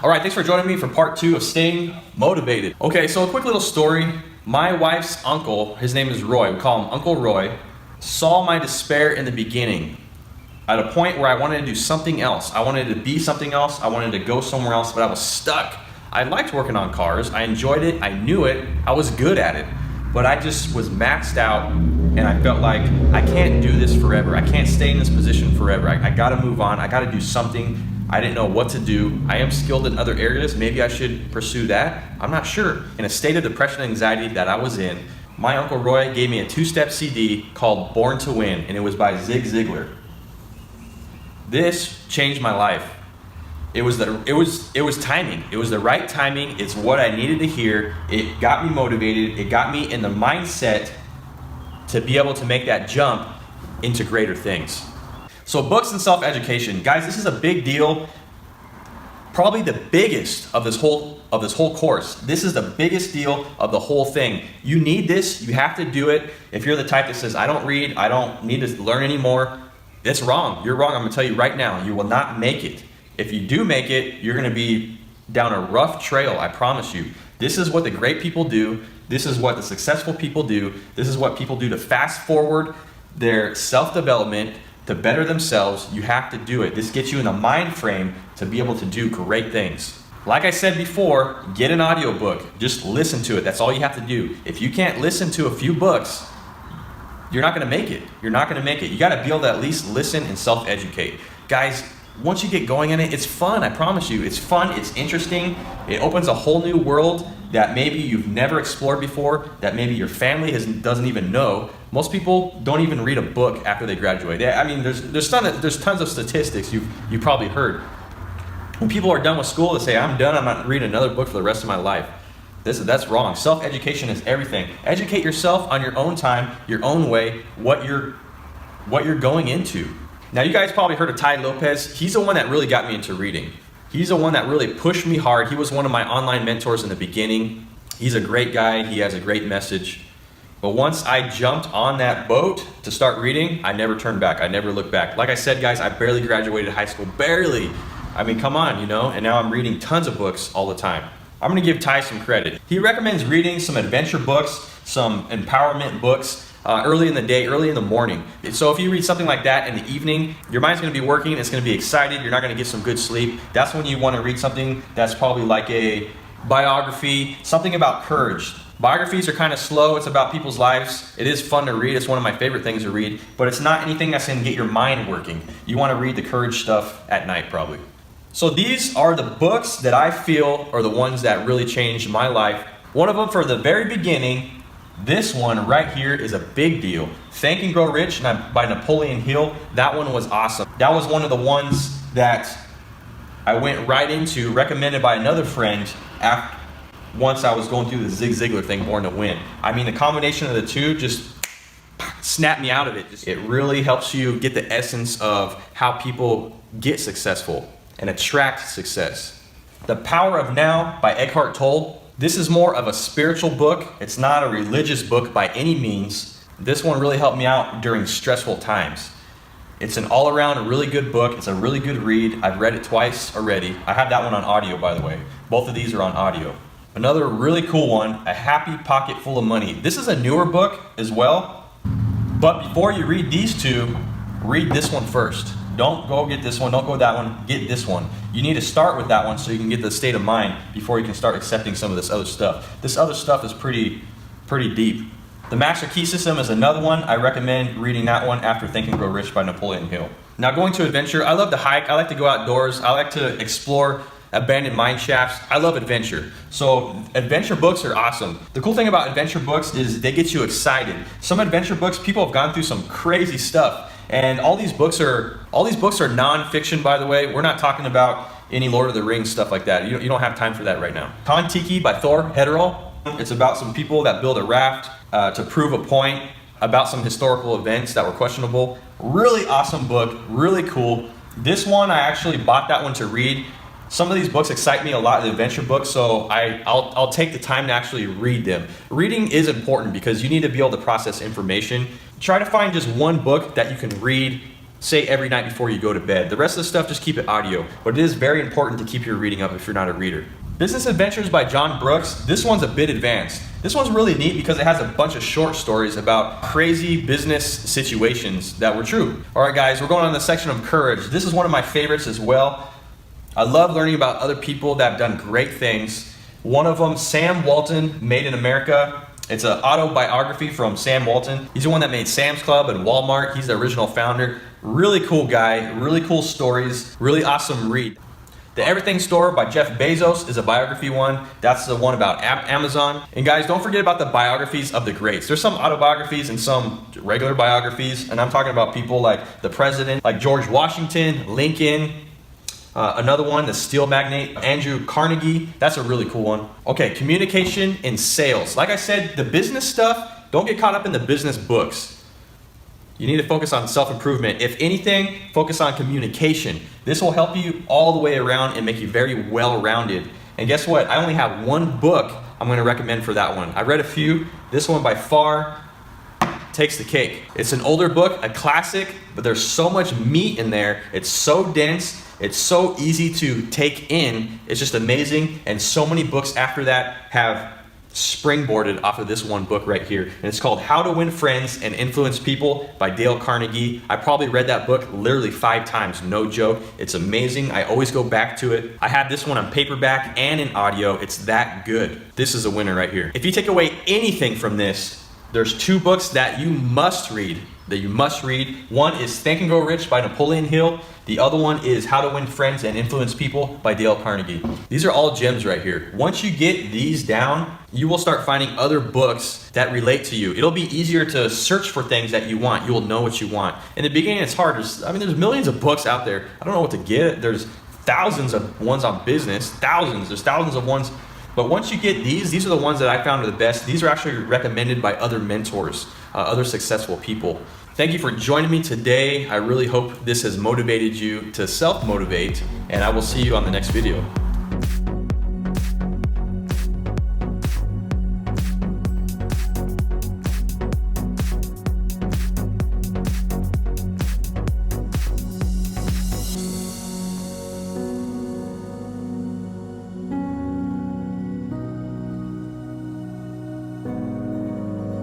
All right, thanks for joining me for part 2 of staying motivated. Okay, so a quick little story. My wife's uncle, his name is Roy, we call him Uncle Roy, saw my despair in the beginning at a point where I wanted to do something else. I wanted to be something else. I wanted to go somewhere else, but I was stuck. I liked working on cars. I enjoyed it. I knew it. I was good at it. But I just was maxed out, and I felt like I can't do this forever. I can't stay in this position forever. I gotta move on. I gotta do something. I didn't know what to do. I am skilled in other areas. Maybe I should pursue that. I'm not sure. In a state of depression and anxiety that I was in, my Uncle Roy gave me a 2-step CD called Born to Win, and it was by Zig Ziglar. This changed my life. It was timing. It was the right timing. It's what I needed to hear. It got me motivated. It got me in the mindset to be able to make that jump into greater things. So books and self-education. Guys, this is a big deal. Probably the biggest of this whole course. This is the biggest deal of the whole thing. You need this. You have to do it. If you're the type that says, I don't read, I don't need to learn anymore, it's wrong. You're wrong. I'm going to tell you right now. You will not make it. If you do make it, you're going to be down a rough trail, I promise you. This is what the great people do. This is what the successful people do. This is what people do to fast forward their self-development, to better themselves. You have to do it. This gets you in the mind frame to be able to do great things. Like I said before, get an audiobook. Just listen to it. That's all you have to do. If you can't listen to a few books, you're not going to make it. You're not going to make it. You got to be able to at least listen and self-educate. Guys, once you get going in it, it's fun, I promise you. It's fun, it's interesting. It opens a whole new world that maybe you've never explored before, that maybe your family doesn't even know. Most people don't even read a book after they graduate. I mean, there's tons of statistics you've probably heard. When people are done with school, they say, I'm done, I'm not reading another book for the rest of my life. That's wrong. Self-education is everything. Educate yourself on your own time, your own way, what you're going into. Now, you guys probably heard of Tai Lopez. He's the one that really got me into reading. He's the one that really pushed me hard. He was one of my online mentors in the beginning. He's a great guy. He has a great message. But once I jumped on that boat to start reading, I never turned back. I never looked back. Like I said, guys, I barely graduated high school. Barely. I mean, come on, and now I'm reading tons of books all the time. I'm going to give Tai some credit. He recommends reading some adventure books, some empowerment books, early in the day, early in the morning. So if you read something like that in the evening, your mind's going to be working, it's going to be excited, you're not going to get some good sleep. That's when you want to read something that's probably like a biography, something about courage. Biographies are kind of slow, it's about people's lives. It is fun to read, it's one of my favorite things to read, but it's not anything that's going to get your mind working. You want to read the courage stuff at night probably. So these are the books that I feel are the ones that really changed my life. One of them for the very beginning. This one right here is a big deal. Think and Grow Rich by Napoleon Hill. That one was awesome. That was one of the ones that I went right into, recommended by another friend once I was going through the Zig Ziglar thing, Born to Win. I mean, the combination of the two just snapped me out of it. It really helps you get the essence of how people get successful and attract success. The Power of Now by Eckhart Tolle. This is more of a spiritual book. It's not a religious book by any means. This one really helped me out during stressful times. It's an all-around really good book. It's a really good read. I've read it twice already. I have that one on audio, by the way. Both of these are on audio. Another really cool one, A Happy Pocket Full of Money. This is a newer book as well. But before you read these two, read this one first. Don't go get this one, don't go that one, get this one. You need to start with that one so you can get the state of mind before you can start accepting some of this other stuff. This other stuff is pretty deep. The Master Key System is another one. I recommend reading that one after Think and Grow Rich by Napoleon Hill. Now going to adventure, I love to hike, I like to go outdoors, I like to explore abandoned mine shafts. I love adventure. So adventure books are awesome. The cool thing about adventure books is they get you excited. Some adventure books, people have gone through some crazy stuff. And all these books are non-fiction, by the way. We're not talking about any Lord of the Rings stuff like that. You don't have time for that right now. Tiki by Thor, Heyerdahl. It's about some people that build a raft to prove a point about some historical events that were questionable. Really awesome book, really cool. This one, I actually bought that one to read. Some of these books excite me a lot, the adventure books, so I'll take the time to actually read them. Reading is important because you need to be able to process information. Try to find just one book that you can read say every night before you go to bed. The rest of the stuff, just keep it audio. But it is very important to keep your reading up if you're not a reader. Business Adventures by John Brooks. This one's a bit advanced. This one's really neat because it has a bunch of short stories about crazy business situations that were true. All right, guys, we're going on the section of courage. This is one of my favorites as well. I love learning about other people that have done great things. One of them, Sam Walton, Made in America. It's an autobiography from Sam Walton. He's the one that made Sam's Club and Walmart. He's the original founder. Really cool guy, really cool stories, really awesome read. The Everything Store by Jeff Bezos is a biography one. That's the one about Amazon. And guys, don't forget about the biographies of the greats. There's some autobiographies and some regular biographies, and I'm talking about people like the president, like George Washington, Lincoln. Another one, the steel magnate, Andrew Carnegie. That's a really cool one. Okay, communication and sales. Like I said, the business stuff, don't get caught up in the business books. You need to focus on self-improvement. If anything, focus on communication. This will help you all the way around and make you very well-rounded. And guess what? I only have one book I'm going to recommend for that one. I read a few. This one by far takes the cake. It's an older book, a classic, but there's so much meat in there. It's so dense. It's so easy to take in. It's just amazing. And so many books after that have springboarded off of this one book right here. And it's called How to Win Friends and Influence People by Dale Carnegie. I probably read that book literally 5 times, no joke. It's amazing. I always go back to it. I have this one on paperback and in audio. It's that good. This is a winner right here. If you take away anything from this, there's 2 books that you must read. One is Think and Grow Rich by Napoleon Hill. The other one is How to Win Friends and Influence People by Dale Carnegie. These are all gems right here. Once you get these down, you will start finding other books that relate to you. It'll be easier to search for things that you want. You will know what you want. In the beginning, it's hard. There's millions of books out there. I don't know what to get. There's thousands of ones on business. There's thousands of ones. But once you get these are the ones that I found are the best. These are actually recommended by other mentors, other successful people. Thank you for joining me today. I really hope this has motivated you to self-motivate, and I will see you on the next video.